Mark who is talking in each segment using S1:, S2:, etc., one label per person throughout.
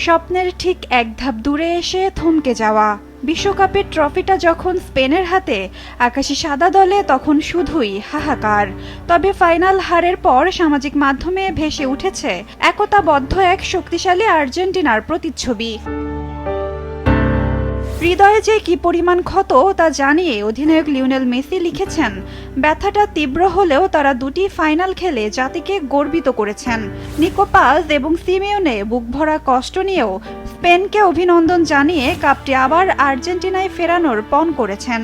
S1: স্বপ্নের ঠিক এক ধাপ দূরে এসে থমকে যাওয়া। বিশ্বকাপের ট্রফিটা যখন স্পেনের হাতে, আকাশি সাদা দলে তখন শুধুই হাহাকার। তবে ফাইনাল হারের পর সামাজিক মাধ্যমে ভেসে উঠেছে একতাবদ্ধ এক শক্তিশালী আর্জেন্টিনার প্রতিচ্ছবি। হৃদয়ে যে কি পরিমাণ ক্ষত তা জানিয়ে অধিনায়ক লিওনেল মেসি লিখেছেন, ব্যথাটা তীব্র হলেও তারা দুটি ফাইনাল খেলে জাতিকে গর্বিত করেছেন। নিকো পাজ এবং সিমিওনে বুকভরা কষ্ট নিয়েও স্পেনকে অভিনন্দন জানিয়ে কাপটি আবার আর্জেন্টিনায় ফেরানোর পণ করেছেন।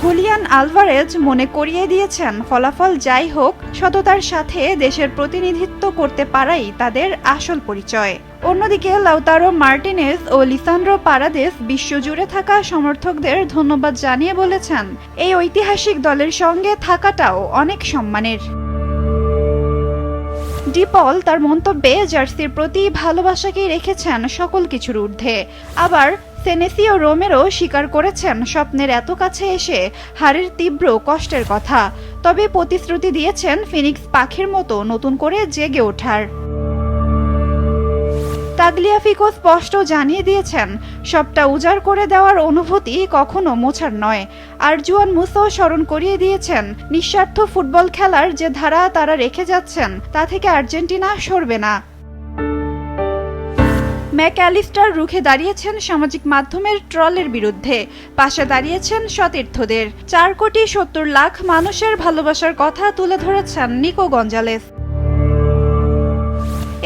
S1: হুলিয়ান আলভারেজ মনে করিয়ে দিয়েছেন, ফলাফল যাই হোক, সততার সাথে দেশের প্রতিনিধিত্ব করতে পারাই তাদের আসল পরিচয়। অন্যদিকে লাউতারো মার্টিনেজ ও লিসান্দ্রো পারাদেস বিশ্বজুড়ে থাকা সমর্থকদের ধন্যবাদ জানিয়ে বলেছেন, এই ঐতিহাসিক দলের সঙ্গে থাকাটাও অনেক সম্মানের। ডিপল তার মন্তব্যে জার্সির প্রতি ভালোবাসাকেই রেখেছেন সকল কিছুর ঊর্ধ্বে। আবার সেনেসিও রোমেরো স্বীকার করেছেন স্বপ্নের এত কাছে এসে হারের তীব্র কষ্টের কথা, তবে প্রতিশ্রুতি দিয়েছেন ফিনিক্স পাখির মতো নতুন করে জেগে ওঠার। তাগলিয়াফিকো স্পষ্ট জানিয়ে দিয়েছেন, সবটা উজাড় করে দেওয়ার অনুভূতি কখনো মোছার নয়। আর জুয়ান মুসো স্মরণ করিয়ে দিয়েছেন, নিঃস্বার্থ ফুটবল খেলার যে ধারা তারা রেখে যাচ্ছেন তা থেকে আর্জেন্টিনা সরবে না। ম্যাকঅ্যালিস্টার রুখে দাঁড়িয়েছেন সামাজিক মাধ্যমের ট্রলের বিরুদ্ধে, পাশে দাঁড়িয়েছেন সতীর্থদের। 4,70,00,000 মানুষের ভালোবাসার কথা তুলে ধরেছেন নিকো গঞ্জালেস।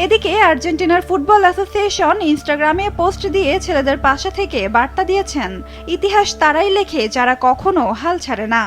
S1: এদিকে আর্জেন্টিনার ফুটবল অ্যাসোসিয়েশন ইনস্টাগ্রামে পোস্ট দিয়ে ছেলেদের পাশে থেকে বার্তা দিয়েছেন, ইতিহাস তারাই লেখে যারা কখনো হাল ছাড়ে না।